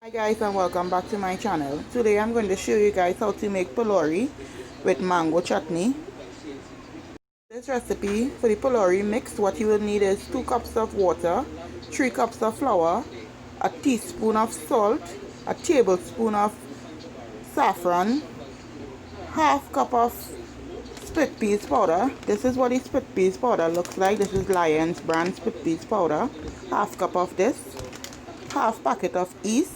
Hi guys, and welcome back to my channel. Today I'm going to show you guys how to make pholourie with mango chutney. This recipe for the pholourie mix, what you will need is 2 cups of water, 3 cups of flour, a teaspoon of salt, a tablespoon of saffron, half cup of split peas powder. This is what the split peas powder looks like. This is Lion's brand split peas powder. Half cup of this, half packet of yeast,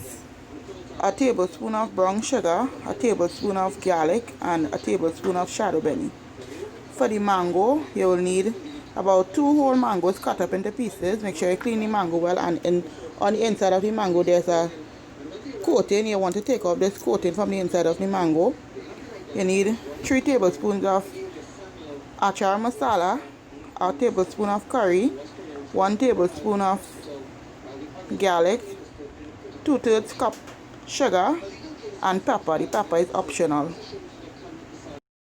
a tablespoon of brown sugar, a tablespoon of garlic, and a tablespoon of shadow beni. For the mango, you will need about 2 whole mangoes cut up into pieces. Make sure you clean the mango well, and on the inside of the mango there's a coating. You want to take off this coating from the inside of the mango. You need 3 tablespoons of achar masala, a tablespoon of curry, 1 tablespoon of garlic, 2/3 cup sugar, and pepper. The pepper is optional.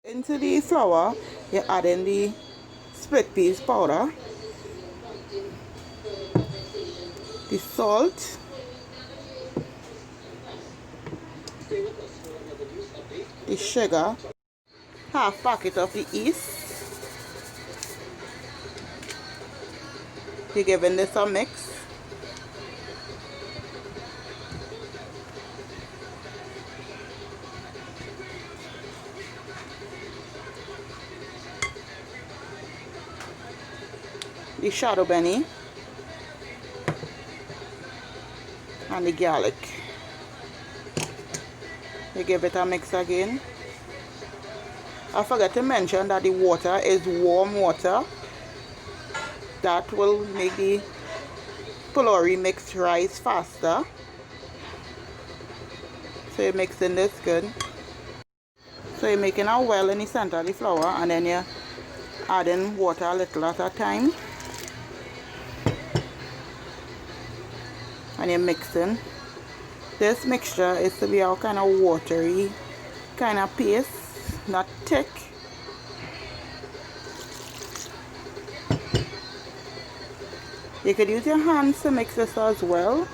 Into the flour, you add in the split peas powder, the salt, the sugar, half packet of the yeast. You're giving this a mix. The shadow beni and the garlic. You give it a mix again. I forgot to mention that the water is warm water. That will make the pholourie mix rise faster. So you're mixing this good. So you're making a well in the center of the flour, and then you're adding water a little at a time. And you're mixing. This mixture is to be a kind of watery kind of paste, not thick. You could use your hands to mix this as well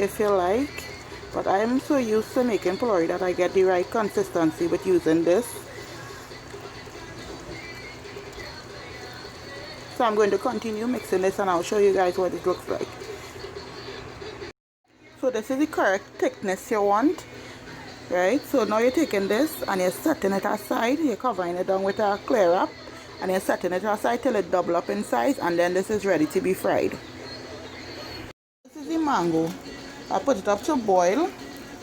if you like, but I am so used to making pholourie that I get the right consistency with using this. So I'm going to continue mixing this, and I'll show you guys what it looks like. So this is the correct thickness you want, right? So now you're taking this and you're setting it aside. You're covering it down with a clear wrap, and you're setting it aside till it double up in size, and then this is ready to be fried. This is the mango. I put it up to boil,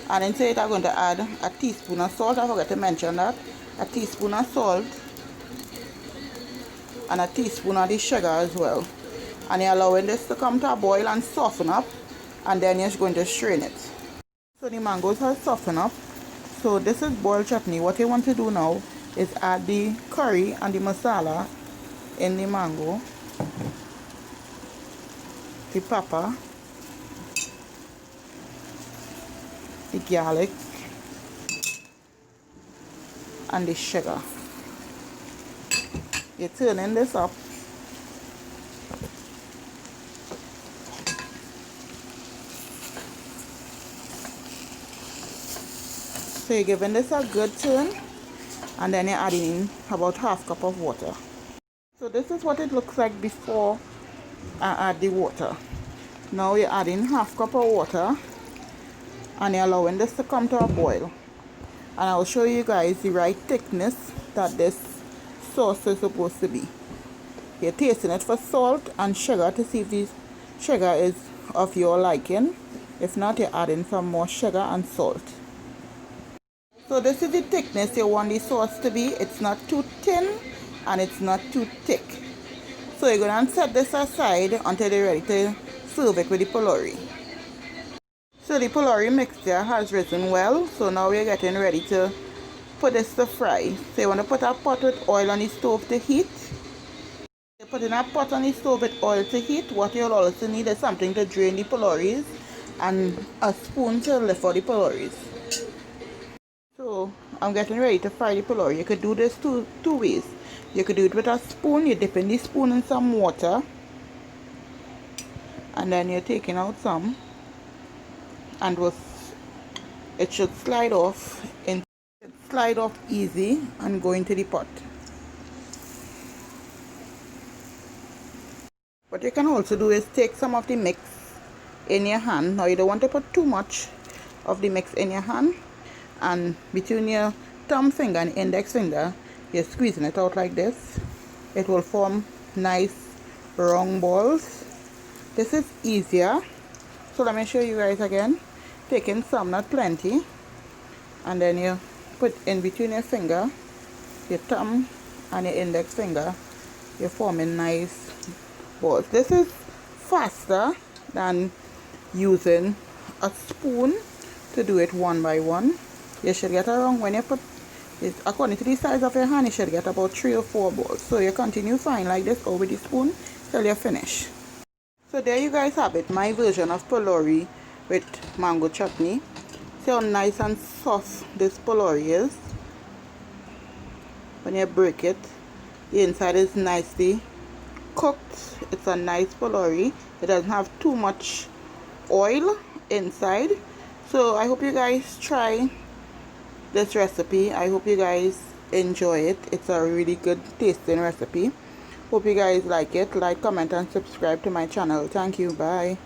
and into it I'm going to add a teaspoon of salt. I forgot to mention that. A teaspoon of salt and a teaspoon of the sugar as well. And you're allowing this to come to a boil and soften up, and then you're going to strain it. So the mangoes have softened up. So this is boiled chutney. What you want to do now is add the curry and the masala in the mango, the pepper, the garlic, and the sugar. You're turning this up. So you're giving this a good turn, and then you're adding in about half cup of water. So this is what it looks like before I add the water. Now you're adding half cup of water, and you're allowing this to come to a boil. And I'll show you guys the right thickness that this sauce is supposed to be. You're tasting it for salt and sugar to see if the sugar is of your liking. If not, you're adding some more sugar and salt. So this is the thickness you want the sauce to be. It's not too thin and it's not too thick. So you're going to set this aside until you're ready to serve it with the pholourie. So the pholourie mixture has risen well. So now we're getting ready to put this to fry. So you want to put a pot with oil on the stove to heat. You're putting a pot on the stove with oil to heat. What you'll also need is something to drain the pholouries and a spoon to lift out the pholouries. So I'm getting ready to fry the pholourie. You could do this two ways. You could do it with a spoon. You dip in the spoon in some water, and then you're taking out some and we're it should slide off easy and go into the pot. What you can also do is take some of the mix in your hand. Now you don't want to put too much of the mix in your hand, and between your thumb finger and index finger you're squeezing it out like this. It will form nice round balls. This is easier, so let me show you guys again. Taking some, not plenty, and then you put in between your finger, your thumb and your index finger. You're forming nice balls. This is faster than using a spoon to do it one by one. You should get around, when you put it according to the size of your hand, you should get about 3 or 4 balls. So you continue frying like this over the spoon till you finish. So there you guys have it, my version of pholourie with mango chutney. See how nice and soft this pholourie is. When you break it, the inside is nicely cooked. It's a nice pholourie. It doesn't have too much oil inside. So I hope you guys try this recipe. I hope you guys enjoy it. It's a really good tasting recipe. Hope you guys like it. Like, comment and subscribe to my channel. Thank you. Bye.